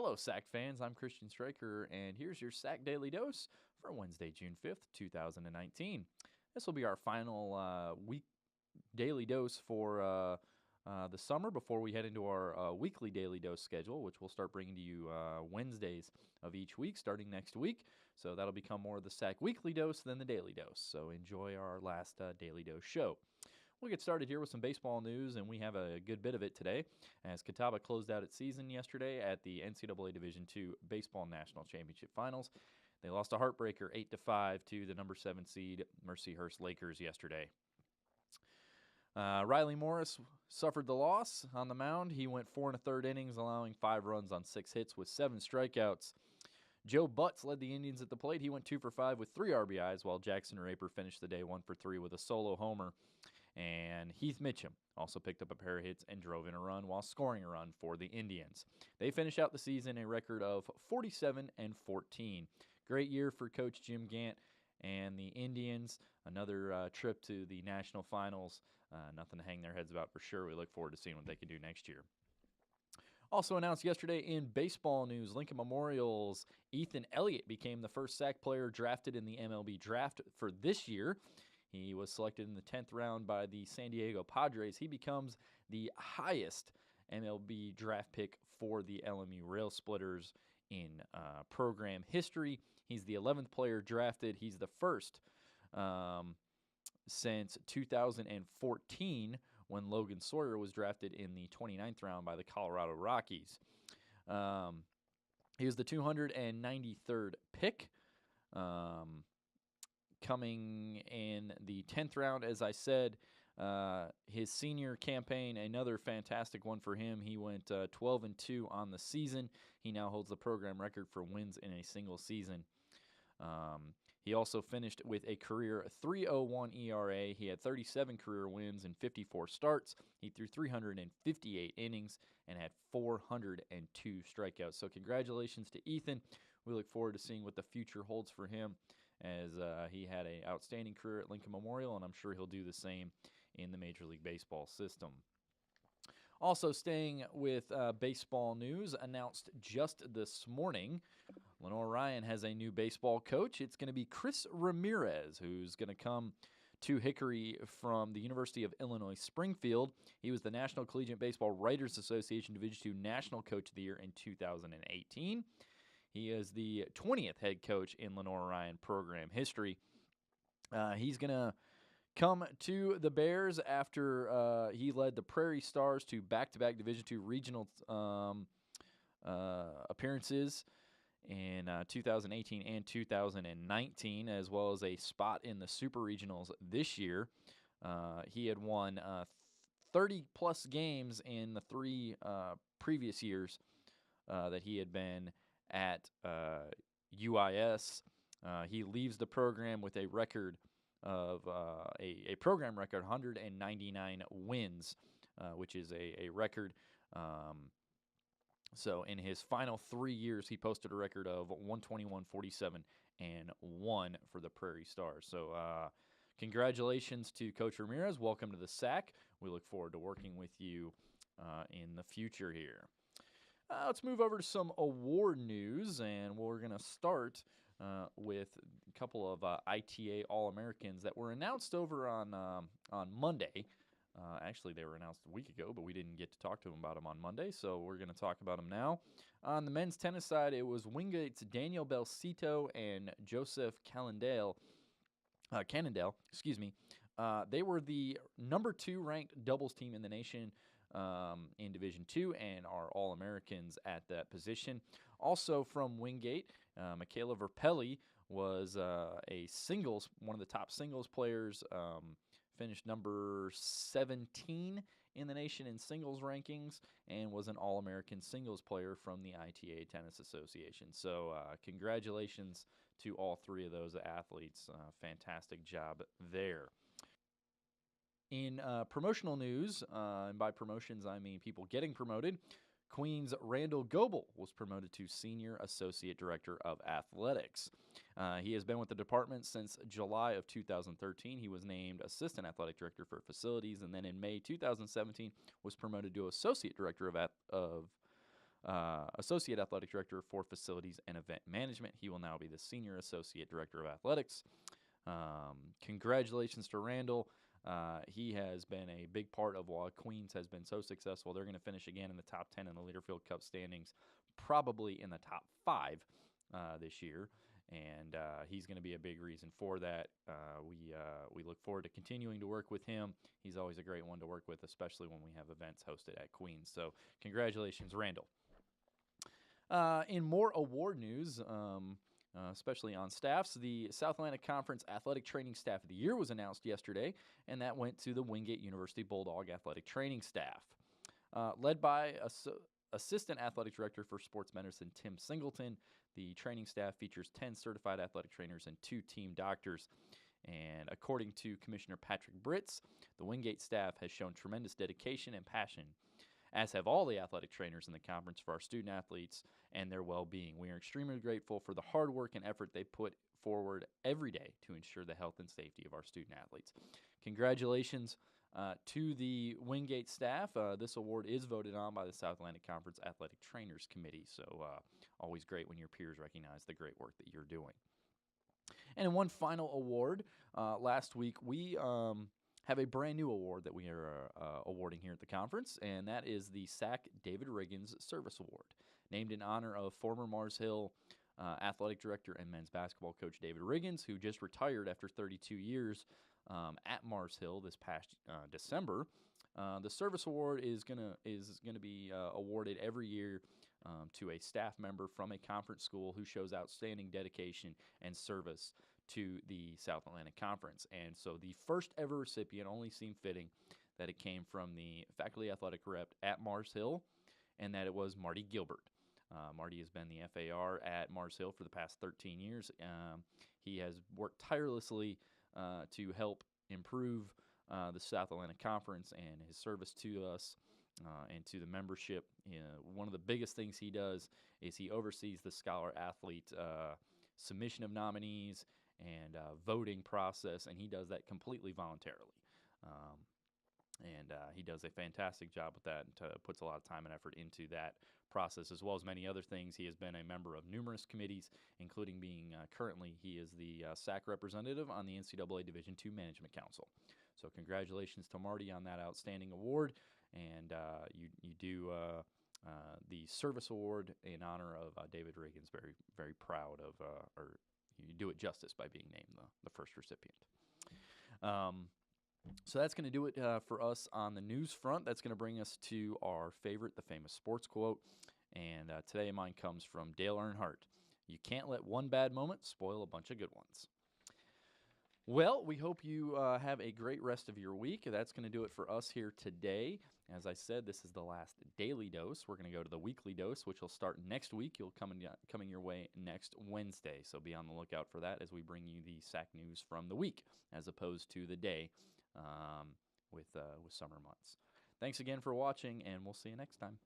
Hello, SAC fans. I'm Christian Stryker, and here's your SAC Daily Dose for Wednesday, June 5th, 2019. This will be our final week daily dose for the summer before we head into our weekly daily dose schedule, which we'll start bringing to you Wednesdays of each week starting next week. So that'll become more of the SAC weekly dose than the daily dose. So enjoy our last daily dose show. We'll get started here with some baseball news, and we have a good bit of it today, as Catawba closed out its season yesterday at the NCAA Division II Baseball National Championship Finals. They lost a heartbreaker 8-5 to the number 7 seed Mercyhurst Lakers yesterday. Riley Morris suffered the loss on the mound. He went 4 1/3 innings, allowing 5 runs on 6 hits with 7 strikeouts. Joe Butts led the Indians at the plate. He went 2 for 5 with 3 RBIs, while Jackson Raper finished the day 1 for 3 with a solo homer. And Heath Mitchum also picked up a pair of hits and drove in a run while scoring a run for the Indians. They finish out the season a record of 47-14. Great year for Coach Jim Gant and the Indians. Another trip to the national finals. Nothing to hang their heads about for sure. We look forward to seeing what they can do next year. Also announced yesterday in baseball news, Lincoln Memorial's Ethan Elliot became the first SAC player drafted in the MLB draft for this year. He was selected in the 10th round by the San Diego Padres. He becomes the highest MLB draft pick for the LMU Rail Splitters in program history. He's the 11th player drafted. He's the first since 2014, when Logan Sawyer was drafted in the 29th round by the Colorado Rockies. He was the 293rd pick. Coming in the 10th round, as I said, his senior campaign, another fantastic one for him. He went 12-2 on the season. He now holds the program record for wins in a single season. He also finished with a career 3.01 ERA. He had 37 career wins and 54 starts. He threw 358 innings and had 402 strikeouts. So congratulations to Ethan. We look forward to seeing what the future holds for him, as he had an outstanding career at Lincoln Memorial, and I'm sure he'll do the same in the Major League Baseball system. Also staying with baseball news, announced just this morning, Lenore Ryan has a new baseball coach. It's going to be Chris Ramirez, who's going to come to Hickory from the University of Illinois Springfield. He was the National Collegiate Baseball Writers Association Division II National Coach of the Year in 2018. He is the 20th head coach in Lenore Ryan program history. He's going to come to the Bears after he led the Prairie Stars to back-to-back Division II regional appearances in 2018 and 2019, as well as a spot in the Super Regionals this year. He had won 30-plus games in the 3 previous years that he had been at UIS. He leaves the program with a record of a program record, 199 wins, which is a record. So in his final 3 years, he posted a record of 121, 47, and 1 for the Prairie Stars. So congratulations to Coach Ramirez. Welcome to the SAC. We look forward to working with you in the future here. Let's move over to some award news, and we're going to start with a couple of ITA AllAmericans that were announced over on Monday. Actually, they were announced a week ago, but we didn't get to talk to them about them on Monday, so we're going to talk about them now. On the men's tennis side, it was Wingate's Daniel Belcito and Joseph Cannondale. They were the number 2 ranked doubles team in the nation in Division II and are All-Americans at that position. Also from Wingate, Michaela Verpelli was one of the top singles players, finished number 17 in the nation in singles rankings, and was an All-American singles player from the ITA Tennis Association. So congratulations to all 3 of those athletes. Fantastic job there. In promotional news, and by promotions I mean people getting promoted, Queens' Randall Goebel was promoted to Senior Associate Director of Athletics. He has been with the department since July of 2013. He was named Assistant Athletic Director for Facilities, and then in May 2017 was promoted to Associate Director of Associate Athletic Director for Facilities and Event Management. He will now be the Senior Associate Director of Athletics. Congratulations to Randall. He has been a big part of why Queens has been so successful. They're going to finish again in the top 10 in the Leaderfield Cup standings, probably in the top 5 this year. And he's going to be a big reason for that. We look forward to continuing to work with him. He's always a great one to work with, especially when we have events hosted at Queens. So congratulations, Randall. In more award news, especially on staffs, the South Atlantic Conference Athletic Training Staff of the Year was announced yesterday, and that went to the Wingate University Bulldog Athletic Training Staff. Led by Assistant Athletic Director for Sports Medicine Tim Singleton, the training staff features 10 certified athletic trainers and 2 team doctors. And according to Commissioner Patrick Britz, the Wingate staff has shown tremendous dedication and passion, as have all the athletic trainers in the conference, for our student athletes and their well-being. We are extremely grateful for the hard work and effort they put forward every day to ensure the health and safety of our student athletes. Congratulations to the Wingate staff. This award is voted on by the South Atlantic Conference Athletic Trainers Committee, so always great when your peers recognize the great work that you're doing. And in one final award, last week we have a brand new award that we are awarding here at the conference, and that is the SAC David Riggins Service Award, named in honor of former Mars Hill athletic director and men's basketball coach David Riggins, who just retired after 32 years at Mars Hill this past December. The service award is gonna be awarded every year to a staff member from a conference school who shows outstanding dedication and service to the South Atlantic Conference. And so the first ever recipient only seemed fitting that it came from the faculty athletic rep at Mars Hill, and that it was Marty Gilbert. Marty has been the FAR at Mars Hill for the past 13 years. He has worked tirelessly to help improve the South Atlantic Conference, and his service to us and to the membership. One of the biggest things he does is he oversees the scholar athlete submission of nominees and voting process, and he does that completely voluntarily. He does a fantastic job with that and puts a lot of time and effort into that process, as well as many other things. He has been a member of numerous committees, including being currently he is the SAC representative on the NCAA Division II Management Council. So congratulations to Marty on that outstanding award, and you do the service award in honor of David Riggins. Very, very proud of, or you do it justice by being named the first recipient. So that's going to do it for us on the news front. That's going to bring us to our favorite, the famous sports quote. And today mine comes from Dale Earnhardt. You can't let one bad moment spoil a bunch of good ones. Well, we hope you have a great rest of your week. That's going to do it for us here today. As I said, this is the last daily dose. We're going to go to the weekly dose, which will start next week. You'll coming your way next Wednesday. So be on the lookout for that as we bring you the SAC news from the week, as opposed to the day with summer months. Thanks again for watching, and we'll see you next time.